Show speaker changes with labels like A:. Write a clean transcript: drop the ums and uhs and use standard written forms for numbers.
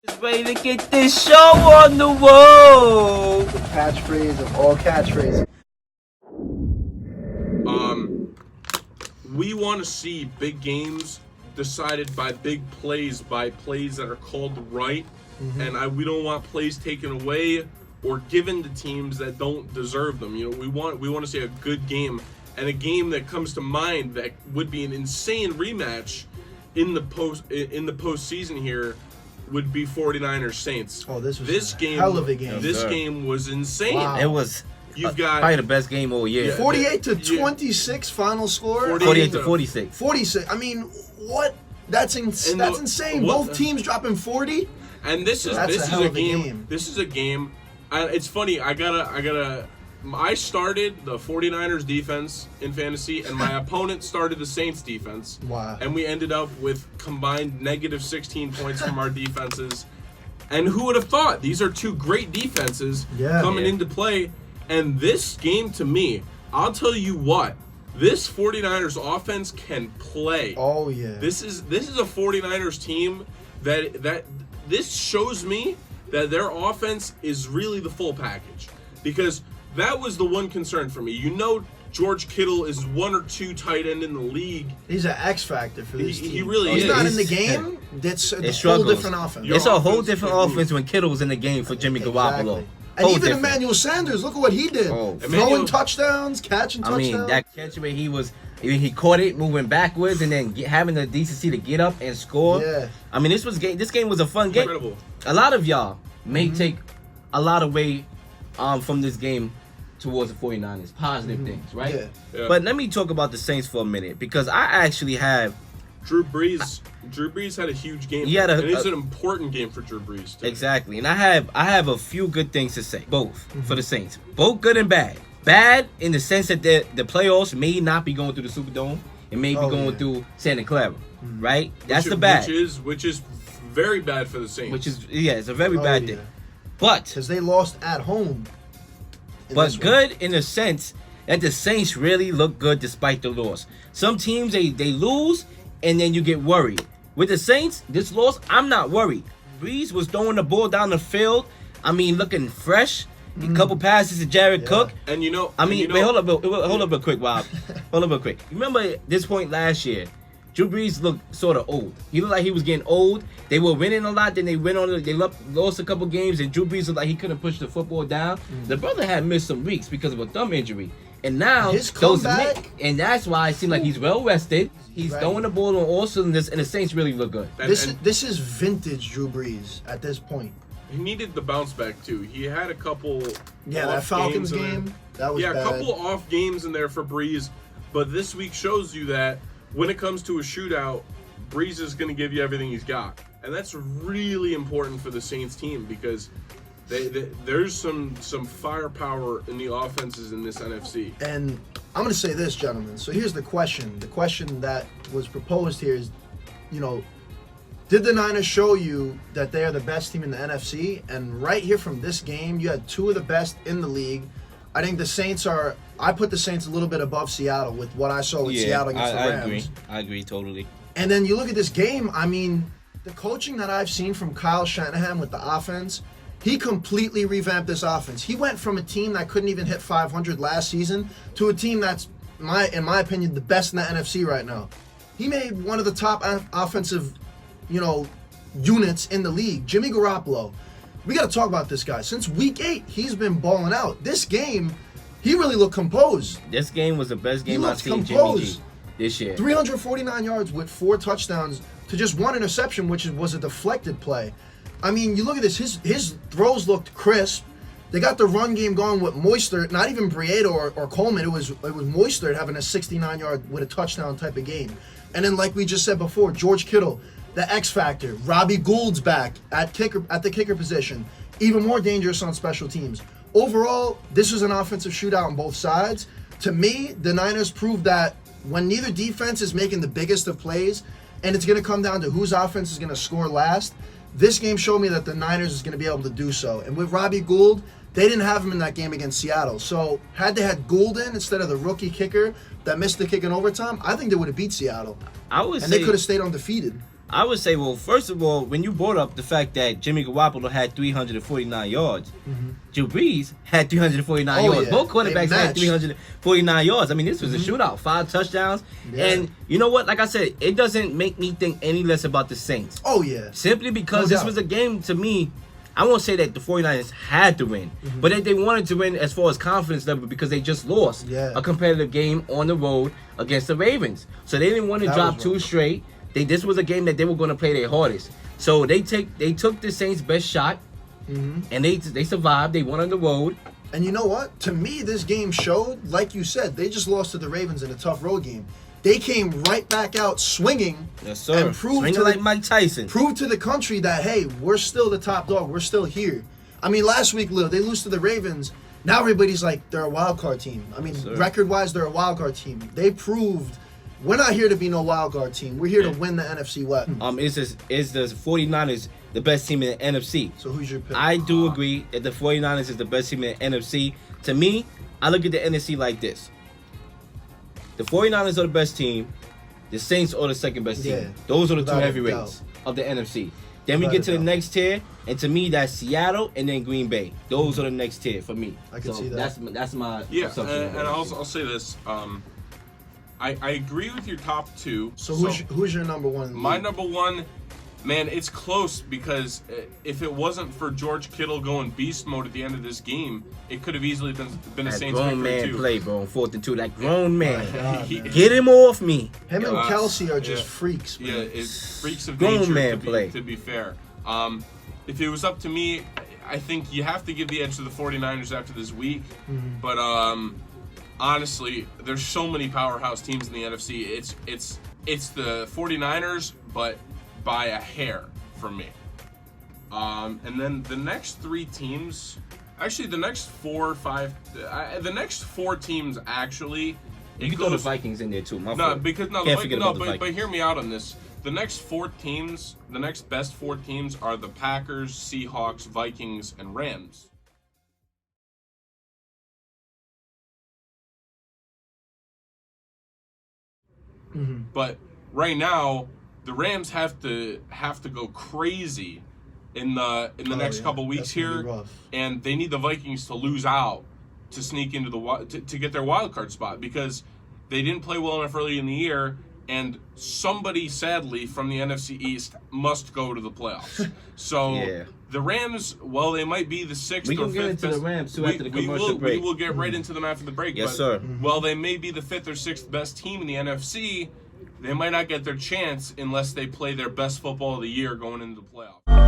A: Just ready to get this show on the road.
B: The catchphrase of all catchphrases.
C: We want to see big games decided by big plays, by plays that are called right, and we don't want plays taken away or given to teams that don't deserve them. You know, we want to see a good game, and a game that comes to mind that would be an insane rematch in the postseason here would be 49ers Saints.
B: Oh, this was
C: this
B: a
C: game,
B: hell of a game.
C: This game was insane.
B: Wow.
A: It was
C: You've got
A: probably the best game all year.
C: Yeah.
B: 48 to 26 final score.
A: 48 to 46.
B: 46. I mean, what? That's insane. Both teams dropping 40.
C: And this is a game. This is a game. It's funny. I started the 49ers defense in fantasy, and my opponent started the Saints defense.
B: Wow.
C: And we ended up with combined negative 16 points from our defenses. And who would have thought? These are two great defenses coming into play. And this game, to me, I'll tell you what, this 49ers offense can play.
B: Oh, yeah.
C: This is a 49ers team that this shows me that their offense is really the full package. Because that was the one concern for me. You know, George Kittle is one or two tight end in the league.
B: He's an X factor for this team.
C: He really
B: He's
C: is.
B: not in the game. It's a whole
A: struggles.
B: different offense.
A: It's a whole different offense when Kittle's in the game for Jimmy Garoppolo.
B: And
A: Whole
B: even
A: different.
B: Emmanuel Sanders, look at what he did.
A: Oh.
B: Throwing touchdowns, catching touchdowns.
A: I mean, that catch where he caught it moving backwards and then having the decency to get up and score.
B: Yeah.
A: I mean, this game was a fun game.
C: Incredible.
A: A lot of y'all may take a lot away from this game towards the 49ers. Positive things, right?
B: Yeah.
A: But let me talk about the Saints for a minute because I actually have
C: Drew Brees had a huge game.
A: He had
C: and it's an important game for Drew Brees too.
A: exactly, and I have a few good things to say, both for the Saints, both good and bad. Bad in the sense that the playoffs may not be going through the Superdome, it may be going through Santa Clara, right? That's the bad,
C: which is very bad for the Saints.
A: which is it's a very bad thing. But
B: because they lost at home.
A: But good in the sense that the Saints really look good despite the loss. Some teams they lose and then you get worried. With the Saints, this loss, I'm not worried. Breeze was throwing the ball down the field. I mean, looking fresh. A couple passes to Jared Cook.
C: And you know,
A: wait, hold up real quick, Rob. Hold up real quick. Remember at this point last year, Drew Brees looked sort of old. He looked like he was getting old. They were winning a lot, then they lost a couple games, and Drew Brees looked like he couldn't push the football down. The brother had missed some weeks because of a thumb injury. And now
B: his comeback,
A: and that's why it seems like he's well rested. He's throwing the ball on all cylinders, and the Saints really look good.
B: This is vintage Drew Brees at this point.
C: He needed the bounce back too. He had a couple.
B: That Falcons game. That was bad.
C: a couple off games in there for Breeze, but this week shows you that when it comes to a shootout, Breeze is going to give you everything he's got, and that's really important for the Saints team because there's some firepower in the offenses in this NFC.
B: And I'm going to say this, gentlemen. So here's the question. The question that was proposed here is, did the Niners show you that they are the best team in the NFC? And right here from this game, you had two of the best in the league. I think the Saints I put the Saints a little bit above Seattle with what I saw with Seattle against the Rams.
A: I agree totally.
B: And then you look at this game, I mean, the coaching that I've seen from Kyle Shanahan with the offense, he completely revamped this offense. He went from a team that couldn't even hit 500 last season to a team that's, in my opinion, the best in the NFC right now. He made one of the top offensive, units in the league. Jimmy Garoppolo. We got to talk about this guy. Since week 8, he's been balling out. This game, he really looked composed.
A: This game was the best game I've seen
B: composed.
A: Jimmy G this year.
B: 349 yards with 4 touchdowns to just 1 interception, which was a deflected play. I mean, you look at this. His throws looked crisp. They got the run game going with Moistert, not even Breida or Coleman. It was Moistert having a 69-yard with a touchdown type of game. And then, like we just said before, George Kittle, the X factor. Robbie Gould's back at the kicker position. Even more dangerous on special teams. Overall, this was an offensive shootout on both sides. To me, the Niners proved that when neither defense is making the biggest of plays, and it's going to come down to whose offense is going to score last, this game showed me that the Niners is going to be able to do so. And with Robbie Gould, they didn't have him in that game against Seattle. So had they had Gould in instead of the rookie kicker that missed the kick in overtime, I think they would have beat Seattle.
A: I would
B: and they could have stayed undefeated.
A: I would say, well, first of all, when you brought up the fact that Jimmy Garoppolo had 349 yards, Drew Brees had 349 yards.
B: Yeah.
A: Both quarterbacks had
B: matched.
A: 349 yards. I mean, this was a shootout, 5 touchdowns.
B: Yeah.
A: And you know what? Like I said, it doesn't make me think any less about the Saints.
B: Oh, yeah.
A: Simply because
B: No
A: this
B: doubt.
A: was a game, to me, I won't say that the 49ers had to win, but that they wanted to win as far as confidence level because they just lost
B: Yeah.
A: a competitive game on the road against the Ravens. So they didn't want to
B: That
A: drop
B: was
A: 2
B: rough.
A: straight. This was a game that they were going to play their hardest. So they took the Saints' best shot, and they survived. They won on the road.
B: And you know what? To me, this game showed, like you said, they just lost to the Ravens in a tough road game. They came right back out swinging
A: Yes, sir.
B: and proved
A: Swinging
B: to,
A: like Mike Tyson.
B: proved to the country that, hey, we're still the top dog. We're still here. I mean, last week, Lil, they lose to the Ravens. Now everybody's like, they're a wild card team. I mean,
A: Sir.
B: record-wise, they're a wild card team. They proved we're not here to be no wild card team. We're here to win the NFC West.
A: Is the 49ers the best team in the NFC?
B: So who's your pick?
A: I do agree that the 49ers is the best team in the NFC. To me, I look at the NFC like this. The 49ers are the best team. The Saints are the second best team.
B: Yeah,
A: Those are the 2
B: without a
A: heavyweights
B: doubt.
A: of the NFC. Then we
B: Without
A: get
B: a
A: to the
B: doubt.
A: next tier, and to me, that's Seattle and then Green Bay. Those are the next tier for me.
B: I can see that.
A: That's my
C: Yeah,
A: assumption.
C: and I'll say this. I agree with your top 2.
B: So who's your number one? in the
C: My
B: league?
C: number 1, man, it's close because if it wasn't for George Kittle going beast mode at the end of this game, it could have easily been a
A: That
C: Saints
A: grown
C: victory
A: man
C: too.
A: play, bro. 4th and 2. That grown man.
B: God,
C: He-
B: man.
A: Get him off me.
B: Him and
C: Yeah.
B: Kelsey are just
C: Yeah.
B: freaks,
C: Yeah,
B: man.
C: it's freaks of
A: Grown
C: nature
A: man play.
C: to be fair. If it was up to me, I think you have to give the edge to the 49ers after this week. But honestly, there's so many powerhouse teams in the NFC. It's the 49ers, but by a hair for me. And then the next 3 teams, actually the next 4 or 5, the next 4 teams actually.
A: You can throw the Vikings in there too. My
C: No,
A: fault.
C: because
A: Can't forget about the
C: but
A: Vikings.
C: hear me out on this. The next 4 teams, the next best 4 teams are the Packers, Seahawks, Vikings, and Rams. But right now, the Rams have to go crazy in the next
B: yeah.
C: couple weeks
B: That's gonna
C: here,
B: be rough.
C: and they need the Vikings to lose out to sneak into to get their wild card spot because they didn't play well enough early in the year, and somebody sadly from the NFC East must go to the playoffs. So
A: Yeah.
C: the Rams, well, they might be the 6th
A: We
C: or
A: can
C: 5th
A: get into
C: best.
A: the Rams, too, after the commercial break.
C: We will get right into them after the break.
A: Yes,
C: but
A: sir.
C: while they may be the 5th or 6th best team in the NFC, they might not get their chance unless they play their best football of the year going into the playoffs.